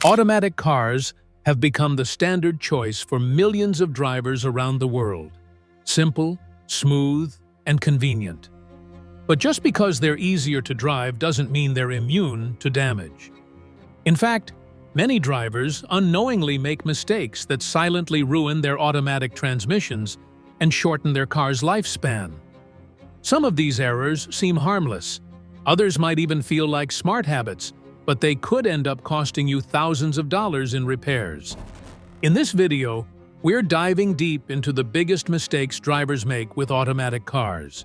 Automatic cars have become the standard choice for millions of drivers around the world. Simple, smooth, and convenient. But just because they're easier to drive doesn't mean they're immune to damage. In fact, many drivers unknowingly make mistakes that silently ruin their automatic transmissions and shorten their car's lifespan. Some of these errors seem harmless. Others might even feel like smart habits, but they could end up costing you thousands of dollars in repairs. In this video, we're diving deep into the biggest mistakes drivers make with automatic cars.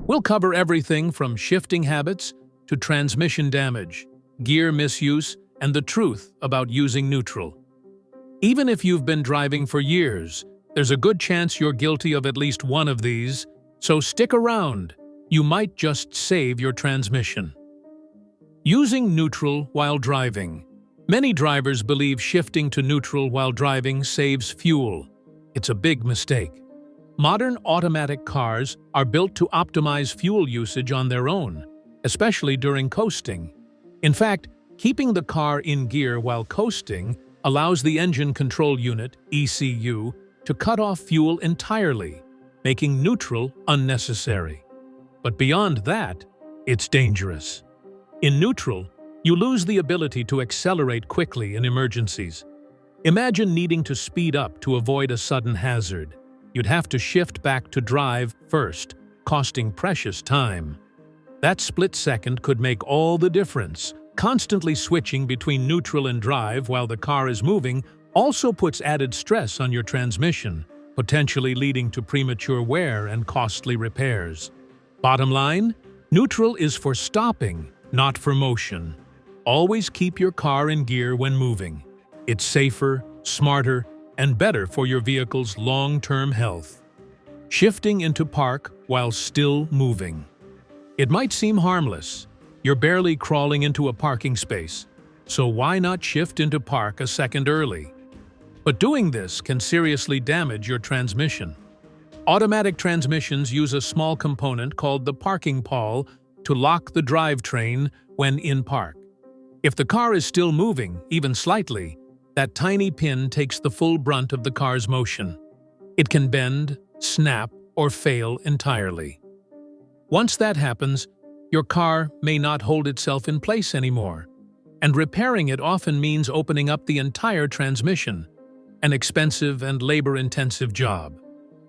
We'll cover everything from shifting habits to transmission damage, gear misuse, and the truth about using neutral. Even if you've been driving for years, there's a good chance you're guilty of at least one of these, so stick around. You might just save your transmission. Using neutral while driving. Many drivers believe shifting to neutral while driving saves fuel. It's a big mistake. Modern automatic cars are built to optimize fuel usage on their own, especially during coasting. In fact, keeping the car in gear while coasting allows the engine control unit, ECU, to cut off fuel entirely, making neutral unnecessary. But beyond that, it's dangerous. In neutral, you lose the ability to accelerate quickly in emergencies. Imagine needing to speed up to avoid a sudden hazard. You'd have to shift back to drive first, costing precious time. That split second could make all the difference. Constantly switching between neutral and drive while the car is moving also puts added stress on your transmission, potentially leading to premature wear and costly repairs. Bottom line, neutral is for stopping, not for motion. Always keep your car in gear when moving. It's safer, smarter, and better for your vehicle's long-term health. Shifting into park while still moving. It might seem harmless. You're barely crawling into a parking space, so why not shift into park a second early? But doing this can seriously damage your transmission. Automatic transmissions use a small component called the parking pawl to lock the drivetrain when in park. If the car is still moving, even slightly, that tiny pin takes the full brunt of the car's motion. It can bend, snap, or fail entirely. Once that happens, your car may not hold itself in place anymore, and repairing it often means opening up the entire transmission, an expensive and labor-intensive job.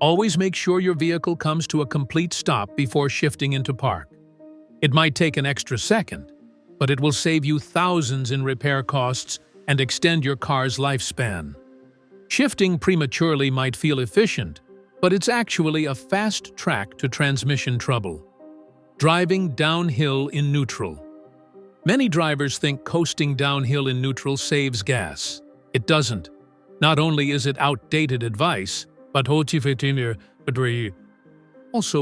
Always make sure your vehicle comes to a complete stop before shifting into park. It might take an extra second, but it will save you thousands in repair costs and extend your car's lifespan. Shifting prematurely might feel efficient, but it's actually a fast track to transmission trouble. Driving downhill in neutral. Many drivers think coasting downhill in neutral saves gas. It doesn't. Not only is it outdated advice, but also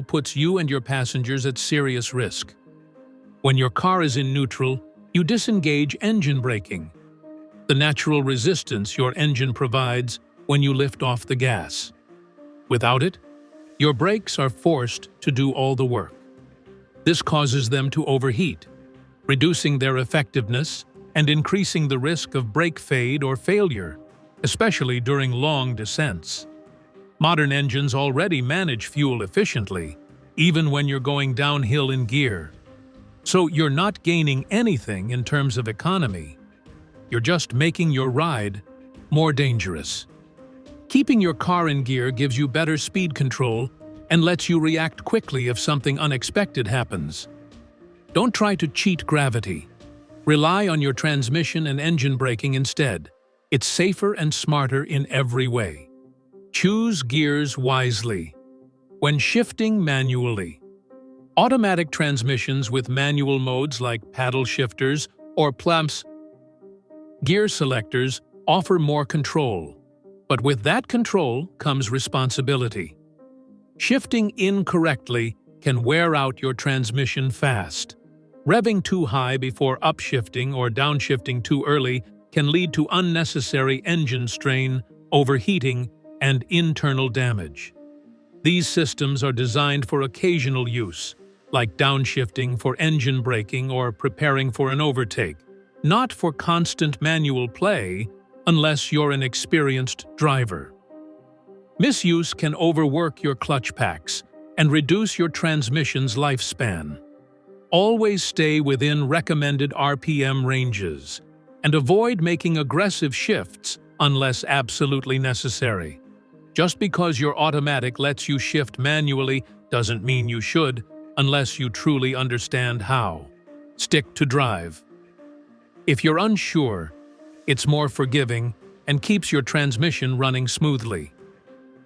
puts you and your passengers at serious risk. When your car is in neutral, you disengage engine braking, the natural resistance your engine provides when you lift off the gas. Without it, your brakes are forced to do all the work. This causes them to overheat, reducing their effectiveness and increasing the risk of brake fade or failure, especially during long descents. Modern engines already manage fuel efficiently, even when you're going downhill in gear. So you're not gaining anything in terms of economy. You're just making your ride more dangerous. Keeping your car in gear gives you better speed control and lets you react quickly if something unexpected happens. Don't try to cheat gravity. Rely on your transmission and engine braking instead. It's safer and smarter in every way. Choose gears wisely. When shifting manually. Automatic transmissions with manual modes like paddle shifters or plamps, gear selectors offer more control. But with that control comes responsibility. Shifting incorrectly can wear out your transmission fast. Revving too high before upshifting or downshifting too early can lead to unnecessary engine strain, overheating, and internal damage. These systems are designed for occasional use, like downshifting for engine braking or preparing for an overtake. not for constant manual play unless you're an experienced driver. Misuse can overwork your clutch packs and reduce your transmission's lifespan. Always stay within recommended RPM ranges and avoid making aggressive shifts unless absolutely necessary. Just because your automatic lets you shift manually doesn't mean you should, unless you truly understand how. Stick to drive. If you're unsure, it's more forgiving and keeps your transmission running smoothly.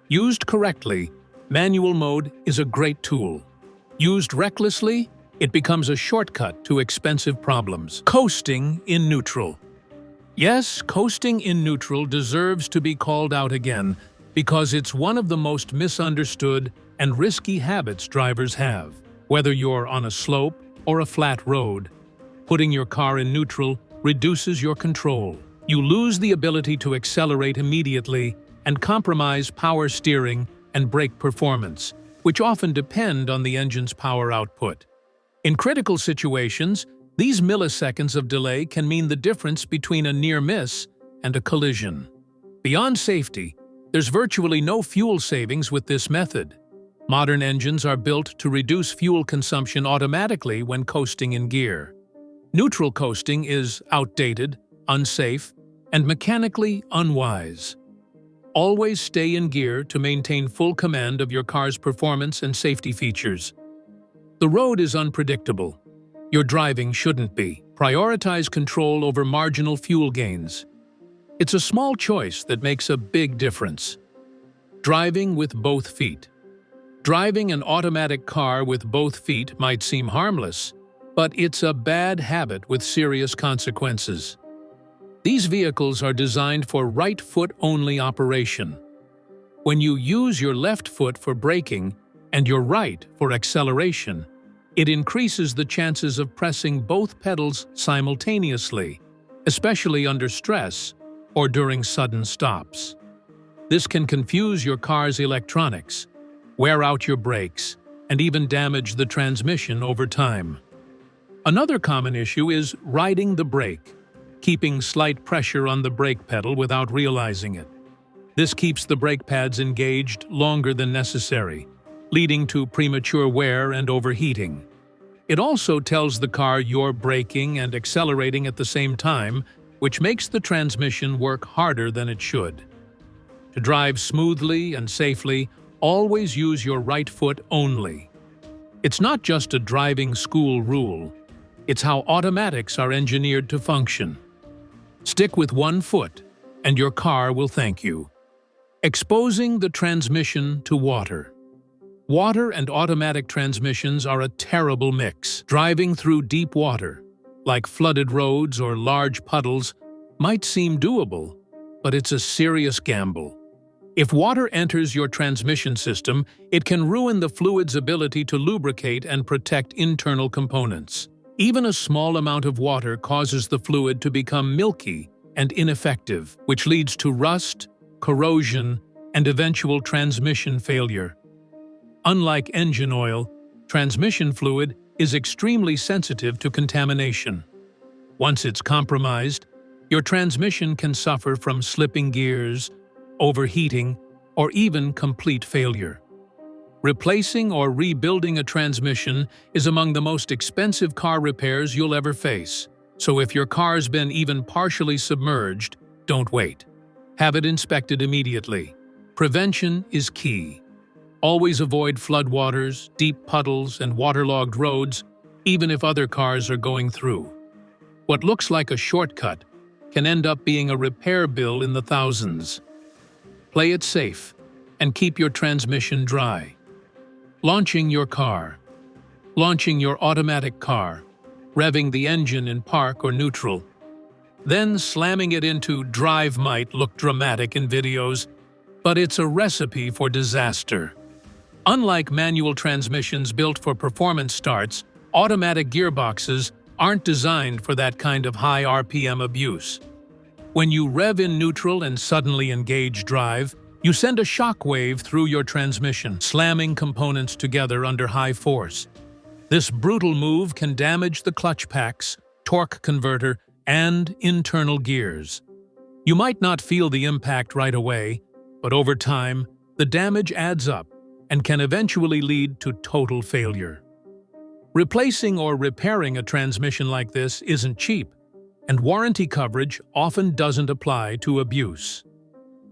Used correctly, manual mode is a great tool. Used recklessly, it becomes a shortcut to expensive problems. Coasting in neutral. Yes, coasting in neutral deserves to be called out again because it's one of the most misunderstood and risky habits drivers have. Whether you're on a slope or a flat road, putting your car in neutral reduces your control. You lose the ability to accelerate immediately and compromise power steering and brake performance, which often depend on the engine's power output. In critical situations, these milliseconds of delay can mean the difference between a near miss and a collision. Beyond safety, there's virtually no fuel savings with this method. Modern engines are built to reduce fuel consumption automatically when coasting in gear. Neutral coasting is outdated, unsafe, and mechanically unwise. Always stay in gear to maintain full command of your car's performance and safety features. The road is unpredictable. Your driving shouldn't be. Prioritize control over marginal fuel gains. It's a small choice that makes a big difference. Driving with both feet. Driving an automatic car with both feet might seem harmless, but it's a bad habit with serious consequences. These vehicles are designed for right-foot-only operation. When you use your left foot for braking and your right for acceleration, it increases the chances of pressing both pedals simultaneously, especially under stress or during sudden stops. This can confuse your car's electronics, wear out your brakes, and even damage the transmission over time. Another common issue is riding the brake, keeping slight pressure on the brake pedal without realizing it. This keeps the brake pads engaged longer than necessary, leading to premature wear and overheating. It also tells the car you're braking and accelerating at the same time, which makes the transmission work harder than it should. To drive smoothly and safely, always use your right foot only. It's not just a driving school rule, it's how automatics are engineered to function. Stick with one foot, and your car will thank you. Exposing the transmission to water. Water and automatic transmissions are a terrible mix. Driving through deep water, like flooded roads or large puddles, might seem doable, but it's a serious gamble. If water enters your transmission system, it can ruin the fluid's ability to lubricate and protect internal components. Even a small amount of water causes the fluid to become milky and ineffective, which leads to rust, corrosion, and eventual transmission failure. Unlike engine oil, transmission fluid is extremely sensitive to contamination. Once it's compromised, your transmission can suffer from slipping gears, overheating, or even complete failure. Replacing or rebuilding a transmission is among the most expensive car repairs you'll ever face. So if your car's been even partially submerged, don't wait. Have it inspected immediately. Prevention is key. Always avoid floodwaters, deep puddles, and waterlogged roads, even if other cars are going through. What looks like a shortcut can end up being a repair bill in the thousands. Play it safe and keep your transmission dry. Launching your car. Launching your automatic car, revving the engine in park or neutral. Then slamming it into drive might look dramatic in videos, but it's a recipe for disaster. Unlike manual transmissions built for performance starts, automatic gearboxes aren't designed for that kind of high RPM abuse. When you rev in neutral and suddenly engage drive, you send a shock wave through your transmission, slamming components together under high force. This brutal move can damage the clutch packs, torque converter, and internal gears. You might not feel the impact right away, but over time, the damage adds up and can eventually lead to total failure. Replacing or repairing a transmission like this isn't cheap, and warranty coverage often doesn't apply to abuse.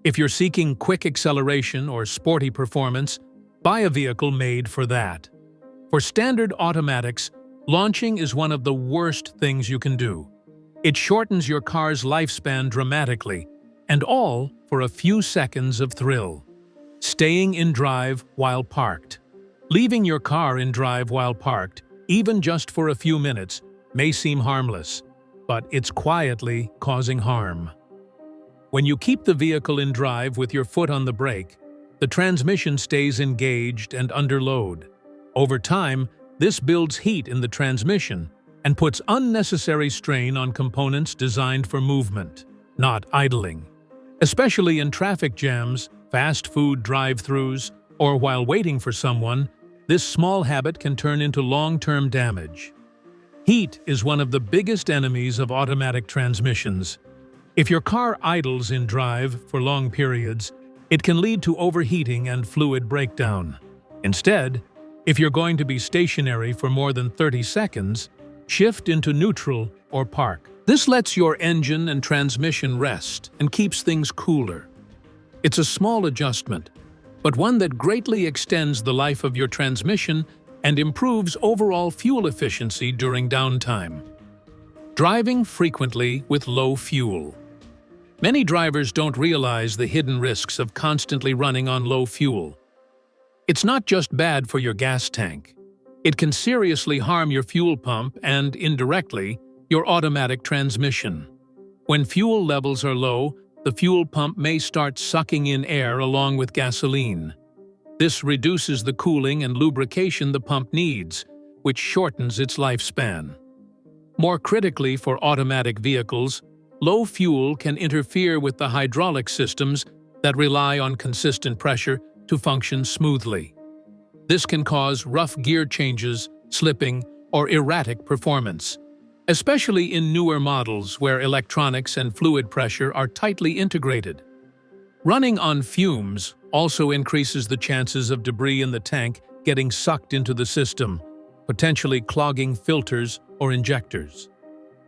If you're seeking quick acceleration or sporty performance, buy a vehicle made for that. For standard automatics, launching is one of the worst things you can do. It shortens your car's lifespan dramatically, and all for a few seconds of thrill. Staying in drive while parked. Leaving your car in drive while parked, even just for a few minutes, may seem harmless, but it's quietly causing harm. When you keep the vehicle in drive with your foot on the brake, the transmission stays engaged and under load. Over time, this builds heat in the transmission and puts unnecessary strain on components designed for movement, not idling. Especially in traffic jams, fast food drive-thrus, or while waiting for someone, this small habit can turn into long-term damage. Heat is one of the biggest enemies of automatic transmissions. If your car idles in drive for long periods, it can lead to overheating and fluid breakdown. Instead, if you're going to be stationary for more than 30 seconds, shift into neutral or park. This lets your engine and transmission rest and keeps things cooler. It's a small adjustment, but one that greatly extends the life of your transmission and improves overall fuel efficiency during downtime. Driving frequently with low fuel. Many drivers don't realize the hidden risks of constantly running on low fuel. It's not just bad for your gas tank. It can seriously harm your fuel pump and, indirectly, your automatic transmission. When fuel levels are low, the fuel pump may start sucking in air along with gasoline. This reduces the cooling and lubrication the pump needs, which shortens its lifespan. More critically for automatic vehicles, low fuel can interfere with the hydraulic systems that rely on consistent pressure to function smoothly. This can cause rough gear changes, slipping, or erratic performance, especially in newer models where electronics and fluid pressure are tightly integrated. Running on fumes also increases the chances of debris in the tank getting sucked into the system, potentially clogging filters or injectors.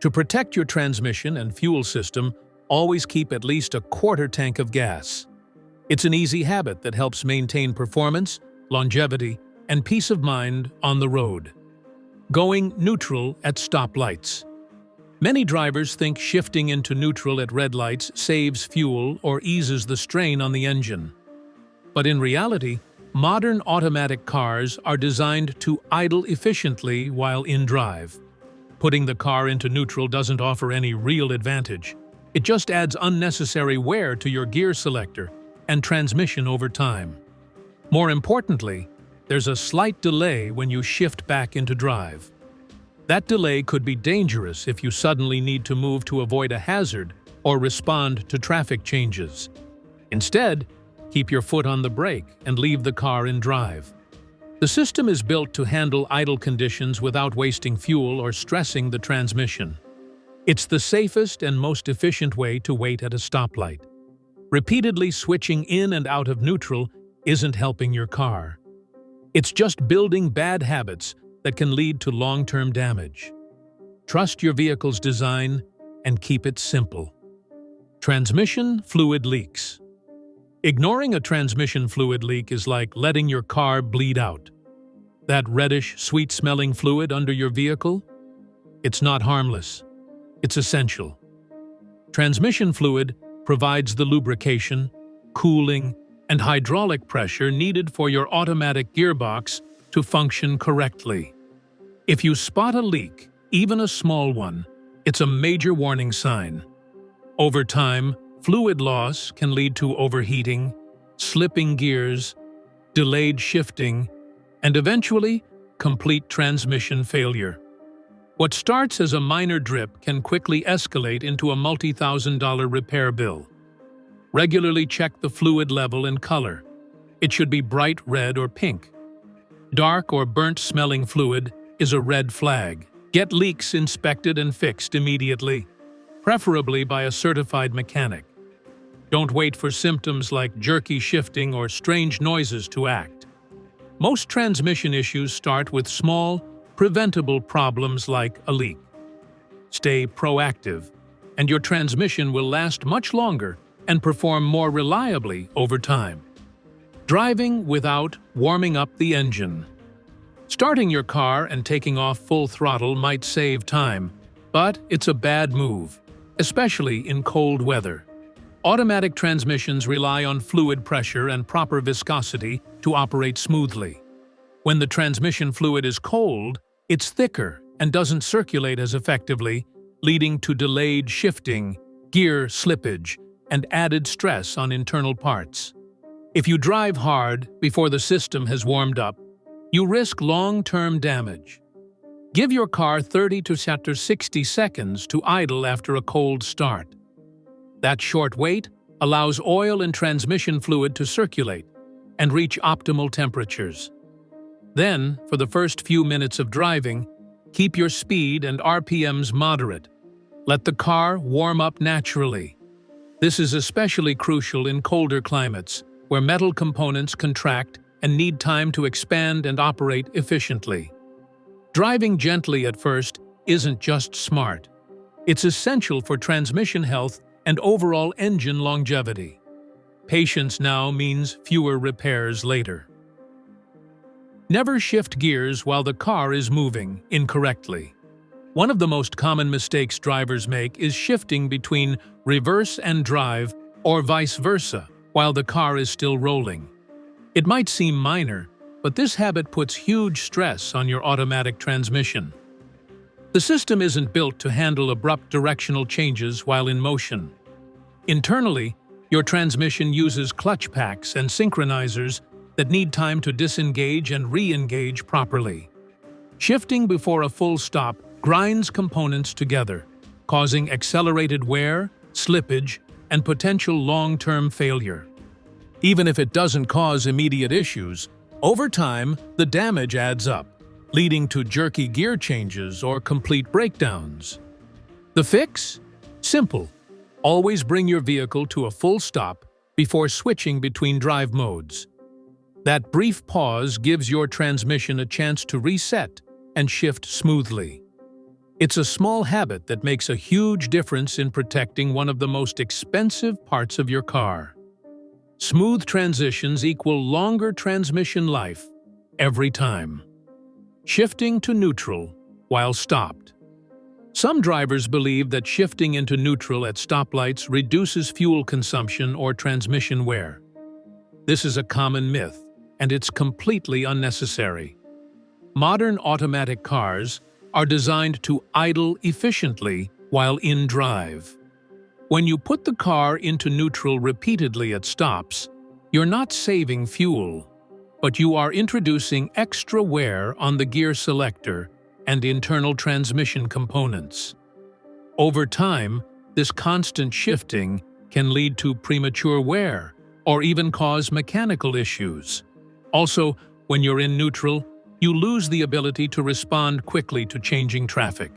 To protect your transmission and fuel system, always keep at least a quarter tank of gas. It's an easy habit that helps maintain performance, longevity, and peace of mind on the road. Going neutral at stoplights. Many drivers think shifting into neutral at red lights saves fuel or eases the strain on the engine. But in reality, modern automatic cars are designed to idle efficiently while in drive. Putting the car into neutral doesn't offer any real advantage. It just adds unnecessary wear to your gear selector and transmission over time. More importantly, there's a slight delay when you shift back into drive. That delay could be dangerous if you suddenly need to move to avoid a hazard or respond to traffic changes. Instead, keep your foot on the brake and leave the car in drive. The system is built to handle idle conditions without wasting fuel or stressing the transmission. It's the safest and most efficient way to wait at a stoplight. Repeatedly switching in and out of neutral isn't helping your car. It's just building bad habits that can lead to long-term damage. Trust your vehicle's design and keep it simple. Transmission fluid leaks. Ignoring a transmission fluid leak is like letting your car bleed out. That reddish, sweet-smelling fluid under your vehicle? It's not harmless. It's essential. Transmission fluid provides the lubrication, cooling, and hydraulic pressure needed for your automatic gearbox to function correctly. If you spot a leak, even a small one, it's a major warning sign. Over time, fluid loss can lead to overheating, slipping gears, delayed shifting, and eventually, complete transmission failure. What starts as a minor drip can quickly escalate into a multi-thousand-dollar repair bill. Regularly check the fluid level and color. It should be bright red or pink. Dark or burnt-smelling fluid is a red flag. Get leaks inspected and fixed immediately. preferably by a certified mechanic. Don't wait for symptoms like jerky shifting or strange noises to act. Most transmission issues start with small, preventable problems like a leak. Stay proactive, and your transmission will last much longer and perform more reliably over time. Driving without warming up the engine. Starting your car and taking off full throttle might save time, but it's a bad move, especially in cold weather. Automatic transmissions rely on fluid pressure and proper viscosity to operate smoothly. When the transmission fluid is cold, it's thicker and doesn't circulate as effectively, leading to delayed shifting, gear slippage, and added stress on internal parts. If you drive hard before the system has warmed up, you risk long-term damage. Give your car 30 to 60 seconds to idle after a cold start. That short wait allows oil and transmission fluid to circulate and reach optimal temperatures. Then, for the first few minutes of driving, keep your speed and RPMs moderate. Let the car warm up naturally. This is especially crucial in colder climates, where metal components contract and need time to expand and operate efficiently. Driving gently at first isn't just smart. It's essential for transmission health and overall engine longevity. Patience now means fewer repairs later. Never shift gears while the car is moving incorrectly. One of the most common mistakes drivers make is shifting between reverse and drive or vice versa while the car is still rolling. It might seem minor, but this habit puts huge stress on your automatic transmission. The system isn't built to handle abrupt directional changes while in motion. Internally, your transmission uses clutch packs and synchronizers that need time to disengage and re-engage properly. Shifting before a full stop grinds components together, causing accelerated wear, slippage, and potential long-term failure. Even if it doesn't cause immediate issues, over time, the damage adds up, leading to jerky gear changes or complete breakdowns. The fix? Simple. Always bring your vehicle to a full stop before switching between drive modes. That brief pause gives your transmission a chance to reset and shift smoothly. It's a small habit that makes a huge difference in protecting one of the most expensive parts of your car. Smooth transitions equal longer transmission life every time. Shifting to neutral while stopped. Some drivers believe that shifting into neutral at stoplights reduces fuel consumption or transmission wear. This is a common myth, and it's completely unnecessary. Modern automatic cars are designed to idle efficiently while in drive. When you put the car into neutral repeatedly at stops, you're not saving fuel, but you are introducing extra wear on the gear selector and internal transmission components. Over time, this constant shifting can lead to premature wear or even cause mechanical issues. Also, when you're in neutral, you lose the ability to respond quickly to changing traffic.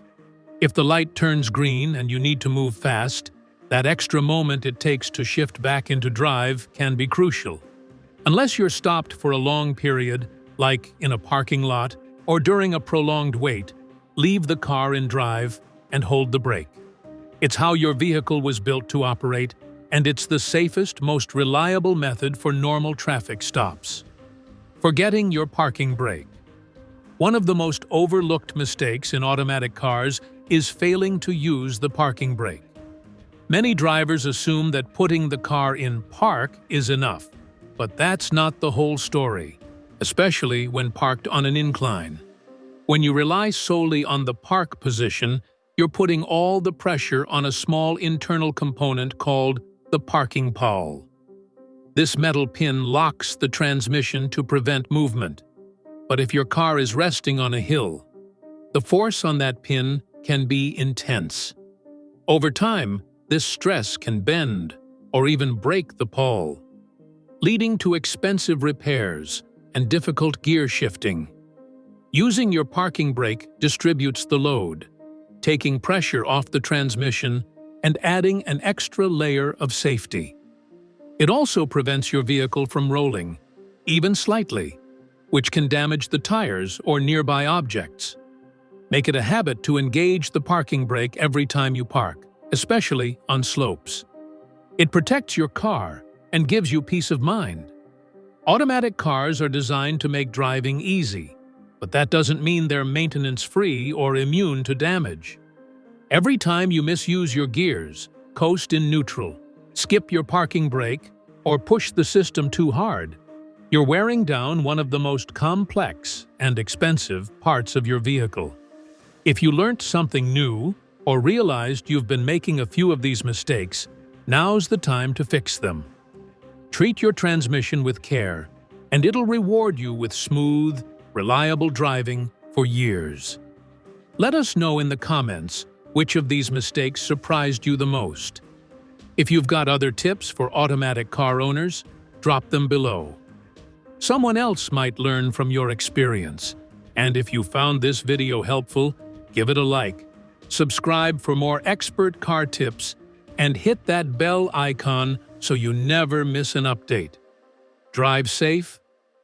If the light turns green and you need to move fast, that extra moment it takes to shift back into drive can be crucial. Unless you're stopped for a long period, like in a parking lot or during a prolonged wait, leave the car in drive and hold the brake. It's how your vehicle was built to operate, and it's the safest, most reliable method for normal traffic stops. Forgetting your parking brake. One of the most overlooked mistakes in automatic cars is failing to use the parking brake. Many drivers assume that putting the car in park is enough, but that's not the whole story, especially when parked on an incline. When you rely solely on the park position, you're putting all the pressure on a small internal component called the parking pole. This metal pin locks the transmission to prevent movement. But if your car is resting on a hill, the force on that pin can be intense. Over time, this stress can bend or even break the pole, leading to expensive repairs and difficult gear shifting. Using your parking brake distributes the load, taking pressure off the transmission and adding an extra layer of safety. It also prevents your vehicle from rolling, even slightly, which can damage the tires or nearby objects. Make it a habit to engage the parking brake every time you park, especially on slopes. It protects your car and gives you peace of mind. Automatic cars are designed to make driving easy, but that doesn't mean they're maintenance-free or immune to damage. Every time you misuse your gears, coast in neutral, skip your parking brake, or push the system too hard, you're wearing down one of the most complex and expensive parts of your vehicle. If you learnt something new or realized you've been making a few of these mistakes, now's the time to fix them. Treat your transmission with care, and it'll reward you with smooth, reliable driving for years. Let us know in the comments which of these mistakes surprised you the most. If you've got other tips for automatic car owners, drop them below. Someone else might learn from your experience. And if you found this video helpful, give it a like, subscribe for more expert car tips, and hit that bell icon so you never miss an update. Drive safe,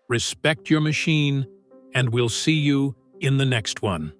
respect your machine, and we'll see you in the next one.